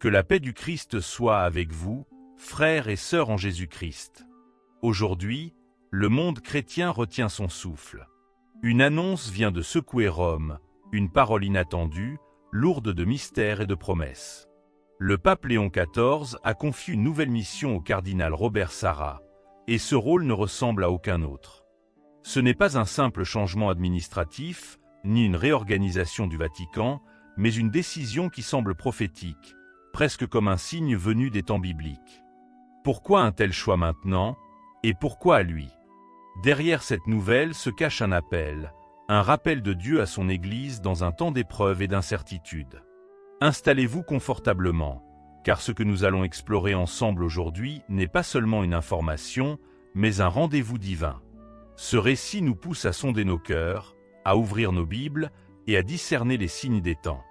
Que la paix du Christ soit avec vous, frères et sœurs en Jésus-Christ. Aujourd'hui, le monde chrétien retient son souffle. Une annonce vient de secouer Rome, une parole inattendue, lourde de mystères et de promesses. Le pape Léon XIV a confié une nouvelle mission au cardinal Robert Sarra, et ce rôle ne ressemble à aucun autre. Ce n'est pas un simple changement administratif, ni une réorganisation du Vatican, mais une décision qui semble prophétique, presque comme un signe venu des temps bibliques. Pourquoi un tel choix maintenant, et pourquoi à lui? Derrière cette nouvelle se cache un appel, un rappel de Dieu à son Église dans un temps d'épreuve et d'incertitude. Installez-vous confortablement, car ce que nous allons explorer ensemble aujourd'hui n'est pas seulement une information, mais un rendez-vous divin. Ce récit nous pousse à sonder nos cœurs, à ouvrir nos Bibles et à discerner les signes des temps.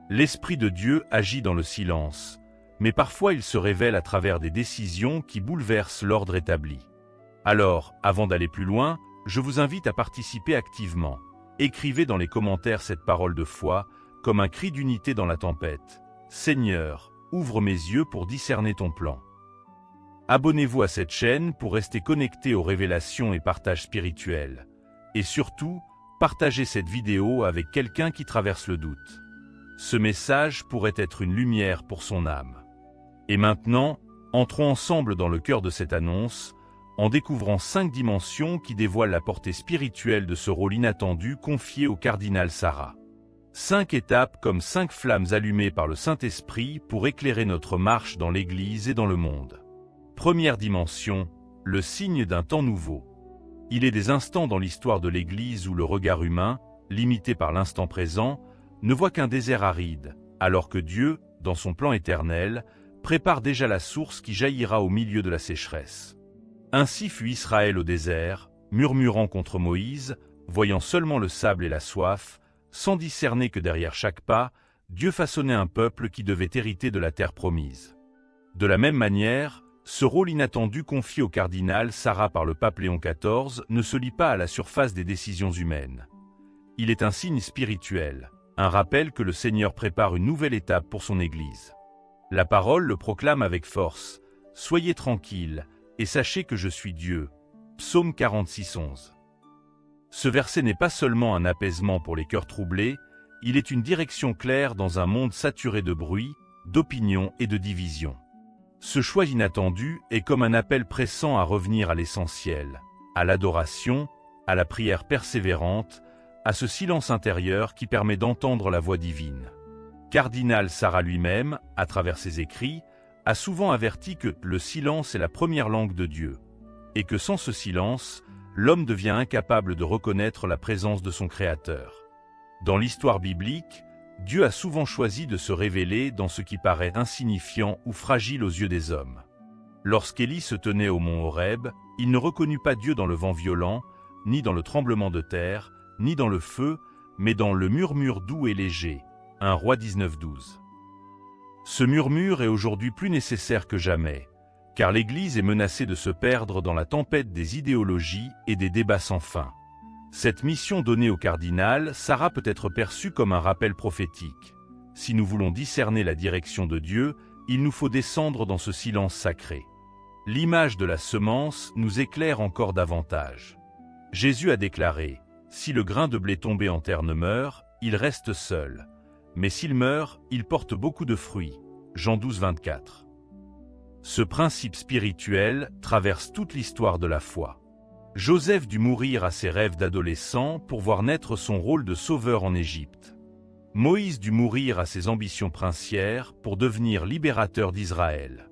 L'Esprit de Dieu agit dans le silence, mais parfois il se révèle à travers des décisions qui bouleversent l'ordre établi. Alors, avant d'aller plus loin, je vous invite à participer activement. Écrivez dans les commentaires cette parole de foi, comme un cri d'unité dans la tempête. Seigneur, ouvre mes yeux pour discerner ton plan. Abonnez-vous à cette chaîne pour rester connecté aux révélations et partages spirituels. Et surtout, partagez cette vidéo avec quelqu'un qui traverse le doute. Ce message pourrait être une lumière pour son âme. Et maintenant, entrons ensemble dans le cœur de cette annonce, en découvrant 5 dimensions qui dévoilent la portée spirituelle de ce rôle inattendu confié au cardinal Sarra. 5 étapes comme 5 flammes allumées par le Saint-Esprit pour éclairer notre marche dans l'Église et dans le monde. Première dimension, le signe d'un temps nouveau. Il est des instants dans l'histoire de l'Église où le regard humain, limité par l'instant présent, ne voit qu'un désert aride, alors que Dieu, dans son plan éternel, prépare déjà la source qui jaillira au milieu de la sécheresse. Ainsi fut Israël au désert, murmurant contre Moïse, voyant seulement le sable et la soif, sans discerner que derrière chaque pas, Dieu façonnait un peuple qui devait hériter de la terre promise. De la même manière, ce rôle inattendu confié au cardinal Sarra par le pape Léon XIV ne se lie pas à la surface des décisions humaines. Il est un signe spirituel, un rappel que le Seigneur prépare une nouvelle étape pour son Église. La parole le proclame avec force. « Soyez tranquilles, et sachez que je suis Dieu » Psaume 46:11. Ce verset n'est pas seulement un apaisement pour les cœurs troublés, il est une direction claire dans un monde saturé de bruit, d'opinions et de divisions. Ce choix inattendu est comme un appel pressant à revenir à l'essentiel, à l'adoration, à la prière persévérante, à ce silence intérieur qui permet d'entendre la voix divine. Cardinal Sarra lui-même, à travers ses écrits, a souvent averti que le silence est la première langue de Dieu, et que sans ce silence, l'homme devient incapable de reconnaître la présence de son Créateur. Dans l'histoire biblique, Dieu a souvent choisi de se révéler dans ce qui paraît insignifiant ou fragile aux yeux des hommes. Lorsqu'Élie se tenait au mont Horeb, il ne reconnut pas Dieu dans le vent violent, ni dans le tremblement de terre, ni dans le feu, mais dans le murmure doux et léger. 1 Roi 19:12. Ce murmure est aujourd'hui plus nécessaire que jamais, car l'Église est menacée de se perdre dans la tempête des idéologies et des débats sans fin. Cette mission donnée au cardinal Sarra peut être perçue comme un rappel prophétique. Si nous voulons discerner la direction de Dieu, il nous faut descendre dans ce silence sacré. L'image de la semence nous éclaire encore davantage. Jésus a déclaré « Si le grain de blé tombé en terre ne meurt, il reste seul. Mais s'il meurt, il porte beaucoup de fruits. » Jean 12:24. Ce principe spirituel traverse toute l'histoire de la foi. Joseph dut mourir à ses rêves d'adolescent pour voir naître son rôle de sauveur en Égypte. Moïse dut mourir à ses ambitions princières pour devenir libérateur d'Israël.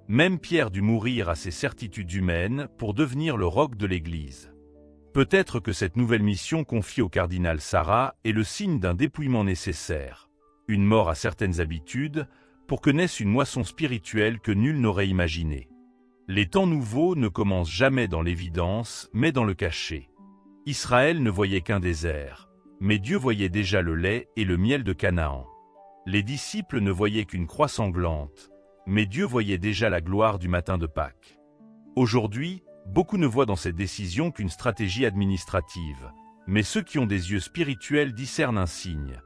Même Pierre dut mourir à ses certitudes humaines pour devenir le roc de l'Église. Peut-être que cette nouvelle mission confiée au cardinal Sarra est le signe d'un dépouillement nécessaire, une mort à certaines habitudes, pour que naisse une moisson spirituelle que nul n'aurait imaginée. Les temps nouveaux ne commencent jamais dans l'évidence, mais dans le caché. Israël ne voyait qu'un désert, mais Dieu voyait déjà le lait et le miel de Canaan. Les disciples ne voyaient qu'une croix sanglante, mais Dieu voyait déjà la gloire du matin de Pâques. Aujourd'hui, beaucoup ne voient dans cette décision qu'une stratégie administrative, mais ceux qui ont des yeux spirituels discernent un signe.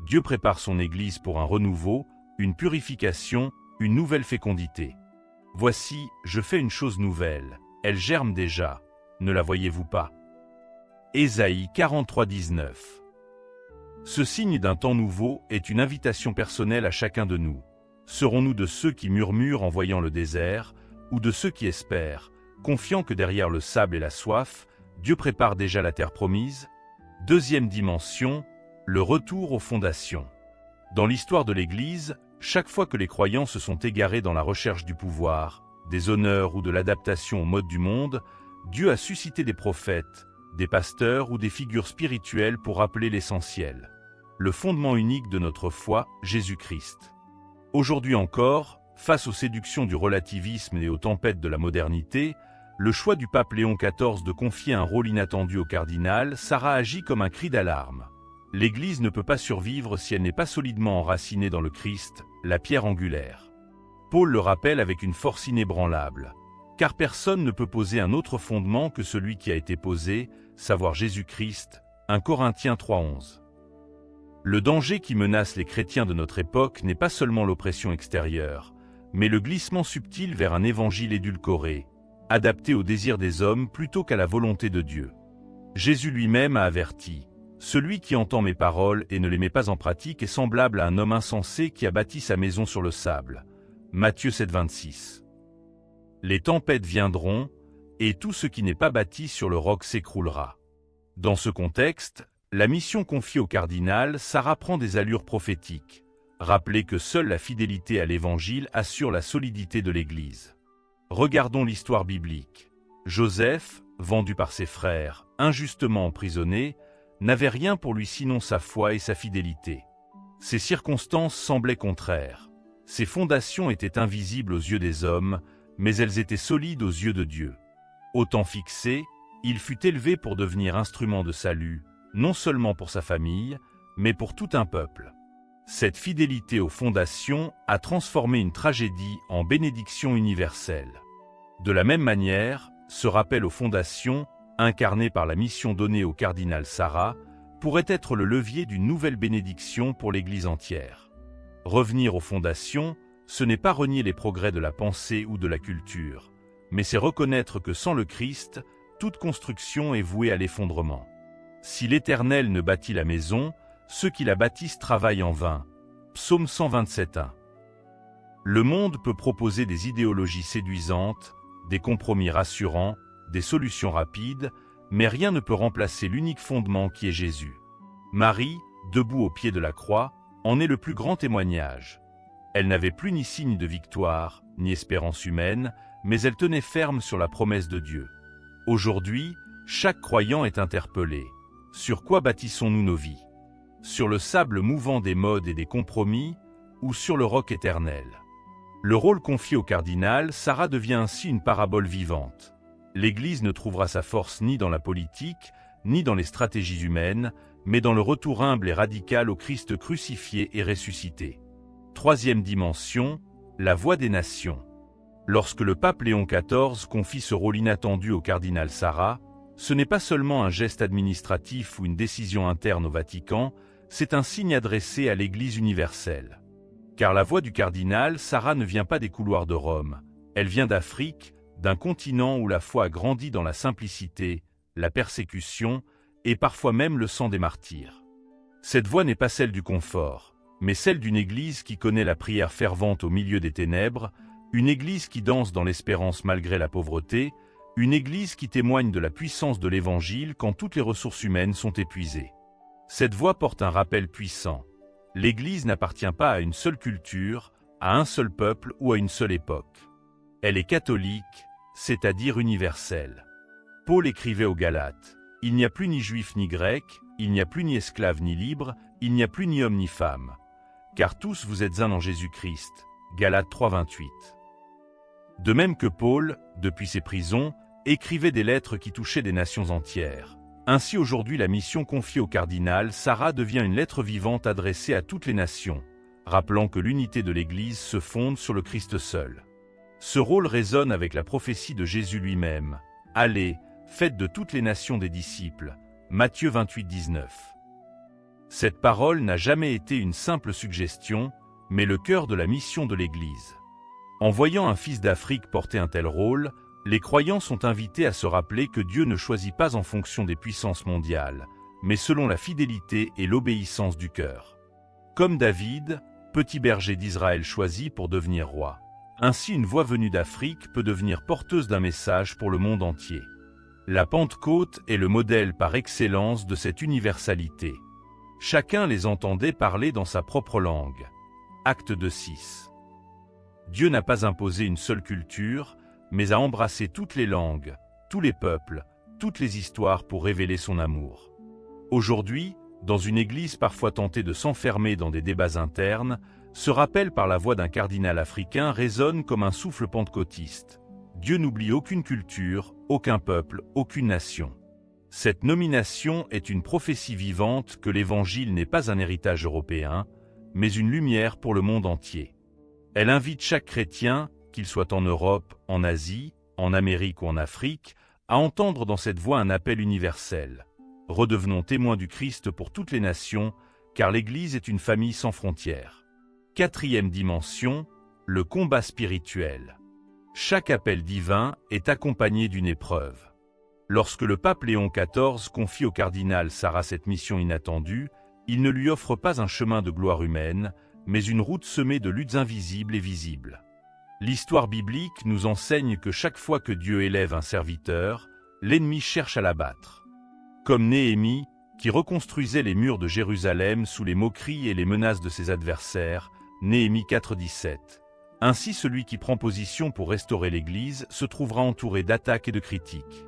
Dieu prépare son Église pour un renouveau, une purification, une nouvelle fécondité. Voici, je fais une chose nouvelle, elle germe déjà, ne la voyez-vous pas? Ésaïe 43, 19. Ce signe d'un temps nouveau est une invitation personnelle à chacun de nous. Serons-nous de ceux qui murmurent en voyant le désert, ou de ceux qui espèrent, confiants que derrière le sable et la soif, Dieu prépare déjà la terre promise? Deuxième dimension, le retour aux fondations. Dans l'histoire de l'Église, chaque fois que les croyants se sont égarés dans la recherche du pouvoir, des honneurs ou de l'adaptation au mode du monde, Dieu a suscité des prophètes, des pasteurs ou des figures spirituelles pour rappeler l'essentiel. Le fondement unique de notre foi, Jésus-Christ. Aujourd'hui encore, face aux séductions du relativisme et aux tempêtes de la modernité, le choix du pape Léon XIV de confier un rôle inattendu au cardinal Sarah agit comme un cri d'alarme. L'Église ne peut pas survivre si elle n'est pas solidement enracinée dans le Christ, la pierre angulaire. Paul le rappelle avec une force inébranlable. Car personne ne peut poser un autre fondement que celui qui a été posé, savoir Jésus-Christ, 1 Corinthiens 3,11. Le danger qui menace les chrétiens de notre époque n'est pas seulement l'oppression extérieure, mais le glissement subtil vers un évangile édulcoré, adapté aux désirs des hommes plutôt qu'à la volonté de Dieu. Jésus lui-même a averti. Celui qui entend mes paroles et ne les met pas en pratique est semblable à un homme insensé qui a bâti sa maison sur le sable. Matthieu 7,26. Les tempêtes viendront, et tout ce qui n'est pas bâti sur le roc s'écroulera. Dans ce contexte, la mission confiée au cardinal Sarah prend des allures prophétiques. Rappelez que seule la fidélité à l'Évangile assure la solidité de l'Église. Regardons l'histoire biblique. Joseph, vendu par ses frères, injustement emprisonné, n'avait rien pour lui sinon sa foi et sa fidélité. Ses circonstances semblaient contraires. Ses fondations étaient invisibles aux yeux des hommes, mais elles étaient solides aux yeux de Dieu. Au temps fixé, il fut élevé pour devenir instrument de salut, non seulement pour sa famille, mais pour tout un peuple. Cette fidélité aux fondations a transformé une tragédie en bénédiction universelle. De la même manière, ce rappel aux fondations, incarné par la mission donnée au cardinal Sarah, pourrait être le levier d'une nouvelle bénédiction pour l'Église entière. Revenir aux fondations, ce n'est pas renier les progrès de la pensée ou de la culture, mais c'est reconnaître que sans le Christ, toute construction est vouée à l'effondrement. Si l'Éternel ne bâtit la maison, ceux qui la bâtissent travaillent en vain. Psaume 127:1. Le monde peut proposer des idéologies séduisantes, des compromis rassurants, des solutions rapides, mais rien ne peut remplacer l'unique fondement qui est Jésus. Marie, debout au pied de la croix, en est le plus grand témoignage. Elle n'avait plus ni signe de victoire, ni espérance humaine, mais elle tenait ferme sur la promesse de Dieu. Aujourd'hui, chaque croyant est interpellé. Sur quoi bâtissons-nous nos vies? Sur le sable mouvant des modes et des compromis, ou sur le roc éternel? Le rôle confié au cardinal Sarah devient ainsi une parabole vivante. L'Église ne trouvera sa force ni dans la politique, ni dans les stratégies humaines, mais dans le retour humble et radical au Christ crucifié et ressuscité. Troisième dimension, la voix des nations. Lorsque le pape Léon XIV confie ce rôle inattendu au cardinal Sarah, ce n'est pas seulement un geste administratif ou une décision interne au Vatican, c'est un signe adressé à l'Église universelle. Car la voix du cardinal Sarah ne vient pas des couloirs de Rome, elle vient d'Afrique, d'un continent où la foi a grandi dans la simplicité, la persécution et parfois même le sang des martyrs. Cette voix n'est pas celle du confort, mais celle d'une Église qui connaît la prière fervente au milieu des ténèbres, une Église qui danse dans l'espérance malgré la pauvreté, une Église qui témoigne de la puissance de l'Évangile quand toutes les ressources humaines sont épuisées. Cette voix porte un rappel puissant. L'Église n'appartient pas à une seule culture, à un seul peuple ou à une seule époque. Elle est catholique, c'est-à-dire universelle. Paul écrivait aux Galates, « Il n'y a plus ni juif ni grec, il n'y a plus ni esclave ni libre, il n'y a plus ni homme ni femme. Car tous vous êtes un en Jésus-Christ. » Galates 3,28. De même que Paul, depuis ses prisons, écrivait des lettres qui touchaient des nations entières. Ainsi aujourd'hui la mission confiée au cardinal Sarah devient une lettre vivante adressée à toutes les nations, rappelant que l'unité de l'Église se fonde sur le Christ seul. Ce rôle résonne avec la prophétie de Jésus lui-même. « Allez, faites de toutes les nations des disciples. » Matthieu 28,19. Cette parole n'a jamais été une simple suggestion, mais le cœur de la mission de l'Église. En voyant un fils d'Afrique porter un tel rôle, les croyants sont invités à se rappeler que Dieu ne choisit pas en fonction des puissances mondiales, mais selon la fidélité et l'obéissance du cœur. Comme David, petit berger d'Israël choisi pour devenir roi. Ainsi une voix venue d'Afrique peut devenir porteuse d'un message pour le monde entier. La Pentecôte est le modèle par excellence de cette universalité. Chacun les entendait parler dans sa propre langue. Acte 2:6. Dieu n'a pas imposé une seule culture, mais a embrassé toutes les langues, tous les peuples, toutes les histoires pour révéler son amour. Aujourd'hui, dans une église parfois tentée de s'enfermer dans des débats internes, ce rappel par la voix d'un cardinal africain résonne comme un souffle pentecôtiste. Dieu n'oublie aucune culture, aucun peuple, aucune nation. Cette nomination est une prophétie vivante que l'Évangile n'est pas un héritage européen, mais une lumière pour le monde entier. Elle invite chaque chrétien, qu'il soit en Europe, en Asie, en Amérique ou en Afrique, à entendre dans cette voix un appel universel. Redevenons témoins du Christ pour toutes les nations, car l'Église est une famille sans frontières. Quatrième dimension, le combat spirituel. Chaque appel divin est accompagné d'une épreuve. Lorsque le pape Léon XIV confie au cardinal Sarah cette mission inattendue, il ne lui offre pas un chemin de gloire humaine, mais une route semée de luttes invisibles et visibles. L'histoire biblique nous enseigne que chaque fois que Dieu élève un serviteur, l'ennemi cherche à l'abattre. Comme Néhémie, qui reconstruisait les murs de Jérusalem sous les moqueries et les menaces de ses adversaires, Néhémie 4:17. Ainsi celui qui prend position pour restaurer l'Église se trouvera entouré d'attaques et de critiques.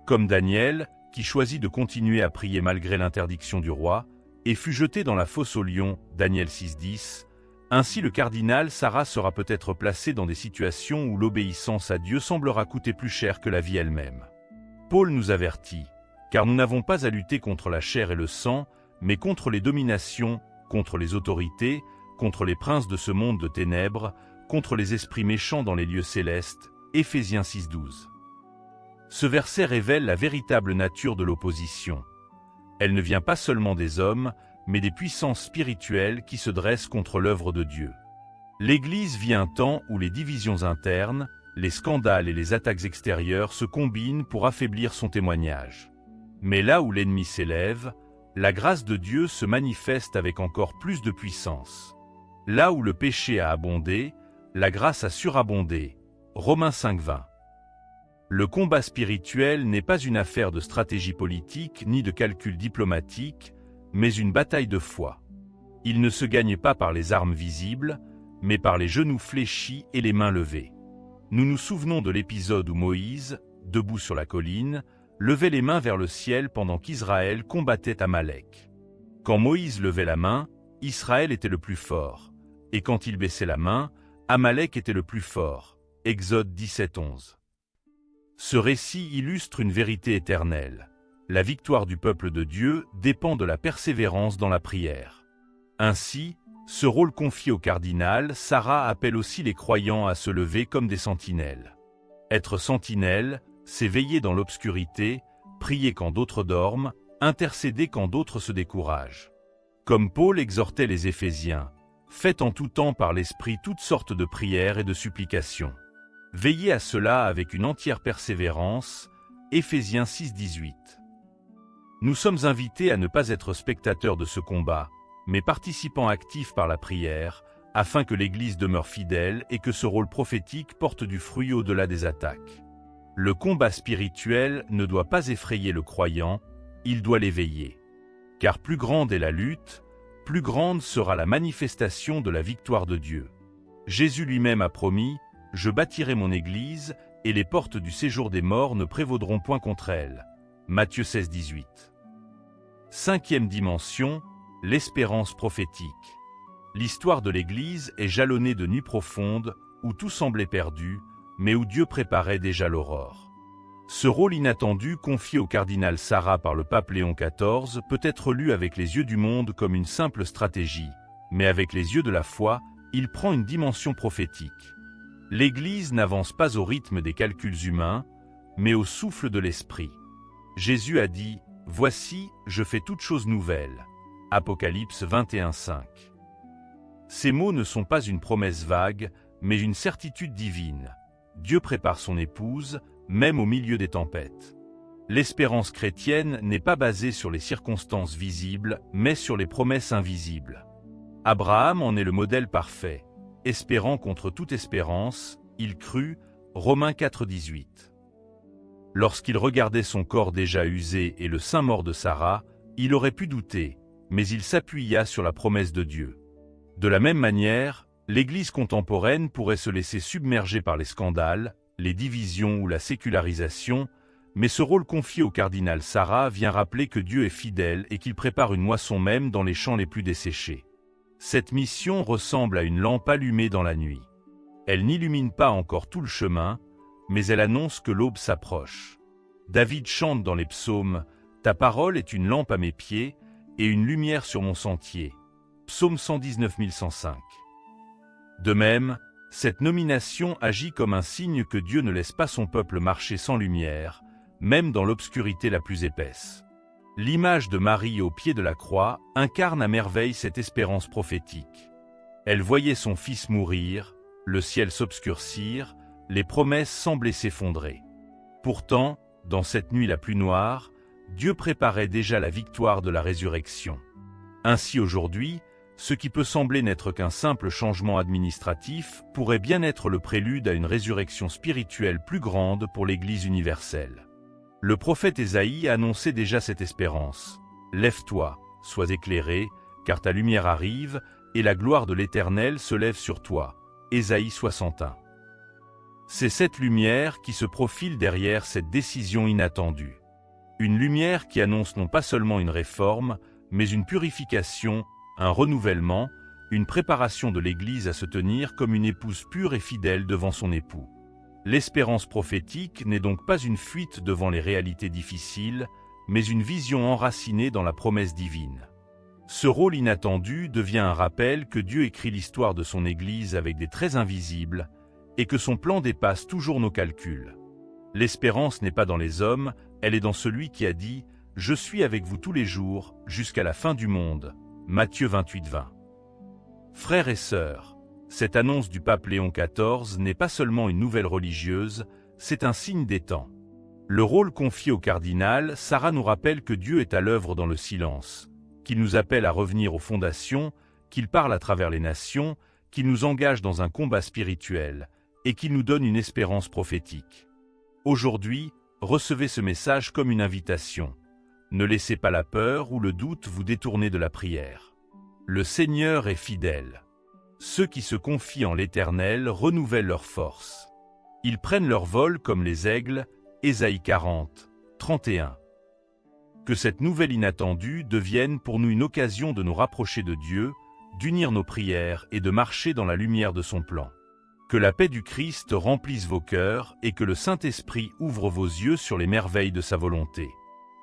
Comme Daniel, qui choisit de continuer à prier malgré l'interdiction du roi, et fut jeté dans la fosse aux lions, Daniel 6:10, ainsi le cardinal Sarah sera peut-être placé dans des situations où l'obéissance à Dieu semblera coûter plus cher que la vie elle-même. Paul nous avertit, car nous n'avons pas à lutter contre la chair et le sang, mais contre les dominations, contre les autorités, contre les princes de ce monde de ténèbres, contre les esprits méchants dans les lieux célestes, Éphésiens 6:12. Ce verset révèle la véritable nature de l'opposition. Elle ne vient pas seulement des hommes, mais des puissances spirituelles qui se dressent contre l'œuvre de Dieu. L'Église vit un temps où les divisions internes, les scandales et les attaques extérieures se combinent pour affaiblir son témoignage. Mais là où l'ennemi s'élève, la grâce de Dieu se manifeste avec encore plus de puissance. Là où le péché a abondé, la grâce a surabondé. Romains 5:20. Le combat spirituel n'est pas une affaire de stratégie politique ni de calcul diplomatique, mais une bataille de foi. Il ne se gagne pas par les armes visibles, mais par les genoux fléchis et les mains levées. Nous nous souvenons de l'épisode où Moïse, debout sur la colline, levait les mains vers le ciel pendant qu'Israël combattait Amalek. Quand Moïse levait la main, Israël était le plus fort, et quand il baissait la main, Amalek était le plus fort. Exode 17:11. Ce récit illustre une vérité éternelle. La victoire du peuple de Dieu dépend de la persévérance dans la prière. Ainsi, ce rôle confié au cardinal, Sarah appelle aussi les croyants à se lever comme des sentinelles. Être sentinelle, c'est veiller dans l'obscurité, prier quand d'autres dorment, intercéder quand d'autres se découragent. Comme Paul exhortait les Éphésiens, faites en tout temps par l'Esprit toutes sortes de prières et de supplications. Veillez à cela avec une entière persévérance, Éphésiens 6:18. Nous sommes invités à ne pas être spectateurs de ce combat, mais participants actifs par la prière, afin que l'Église demeure fidèle et que ce rôle prophétique porte du fruit au-delà des attaques. Le combat spirituel ne doit pas effrayer le croyant, il doit l'éveiller. Car plus grande est la lutte, plus grande sera la manifestation de la victoire de Dieu. Jésus lui-même a promis, « Je bâtirai mon Église, et les portes du séjour des morts ne prévaudront point contre elle. » Matthieu 16:18. Cinquième dimension, l'espérance prophétique. L'histoire de l'Église est jalonnée de nuits profondes, où tout semblait perdu, mais où Dieu préparait déjà l'aurore. Ce rôle inattendu confié au cardinal Sarah par le pape Léon XIV peut être lu avec les yeux du monde comme une simple stratégie, mais avec les yeux de la foi, il prend une dimension prophétique. L'Église n'avance pas au rythme des calculs humains, mais au souffle de l'Esprit. Jésus a dit « Voici, je fais toutes choses nouvelles » Apocalypse 21:5. Ces mots ne sont pas une promesse vague, mais une certitude divine. Dieu prépare son épouse, même au milieu des tempêtes. L'espérance chrétienne n'est pas basée sur les circonstances visibles, mais sur les promesses invisibles. Abraham en est le modèle parfait. Espérant contre toute espérance, il crut, Romains 4,18. Lorsqu'il regardait son corps déjà usé et le sein mort de Sarah, il aurait pu douter, mais il s'appuya sur la promesse de Dieu. De la même manière, l'Église contemporaine pourrait se laisser submerger par les scandales, les divisions ou la sécularisation, mais ce rôle confié au cardinal Sarah vient rappeler que Dieu est fidèle et qu'il prépare une moisson même dans les champs les plus desséchés. Cette mission ressemble à une lampe allumée dans la nuit. Elle n'illumine pas encore tout le chemin, mais elle annonce que l'aube s'approche. David chante dans les psaumes « Ta parole est une lampe à mes pieds et une lumière sur mon sentier ». Psaume 119 105. De même, cette nomination agit comme un signe que Dieu ne laisse pas son peuple marcher sans lumière, même dans l'obscurité la plus épaisse. L'image de Marie au pied de la croix incarne à merveille cette espérance prophétique. Elle voyait son fils mourir, le ciel s'obscurcir, les promesses semblaient s'effondrer. Pourtant, dans cette nuit la plus noire, Dieu préparait déjà la victoire de la résurrection. Ainsi aujourd'hui, ce qui peut sembler n'être qu'un simple changement administratif pourrait bien être le prélude à une résurrection spirituelle plus grande pour l'Église universelle. Le prophète Ésaïe annonçait déjà cette espérance. « Lève-toi, sois éclairé, car ta lumière arrive, et la gloire de l'Éternel se lève sur toi. » Ésaïe 61. C'est cette lumière qui se profile derrière cette décision inattendue. Une lumière qui annonce non pas seulement une réforme, mais une purification, un renouvellement, une préparation de l'Église à se tenir comme une épouse pure et fidèle devant son époux. L'espérance prophétique n'est donc pas une fuite devant les réalités difficiles, mais une vision enracinée dans la promesse divine. Ce rôle inattendu devient un rappel que Dieu écrit l'histoire de son Église avec des traits invisibles et que son plan dépasse toujours nos calculs. L'espérance n'est pas dans les hommes, elle est dans celui qui a dit « Je suis avec vous tous les jours, jusqu'à la fin du monde ». Matthieu 28:20. Frères et sœurs, cette annonce du pape Léon XIV n'est pas seulement une nouvelle religieuse, c'est un signe des temps. Le rôle confié au cardinal Sarah nous rappelle que Dieu est à l'œuvre dans le silence, qu'il nous appelle à revenir aux fondations, qu'il parle à travers les nations, qu'il nous engage dans un combat spirituel et qu'il nous donne une espérance prophétique. Aujourd'hui, recevez ce message comme une invitation. Ne laissez pas la peur ou le doute vous détourner de la prière. Le Seigneur est fidèle. Ceux qui se confient en l'Éternel renouvellent leurs forces. Ils prennent leur vol comme les aigles, Ésaïe 40, 31. Que cette nouvelle inattendue devienne pour nous une occasion de nous rapprocher de Dieu, d'unir nos prières et de marcher dans la lumière de son plan. Que la paix du Christ remplisse vos cœurs et que le Saint-Esprit ouvre vos yeux sur les merveilles de sa volonté.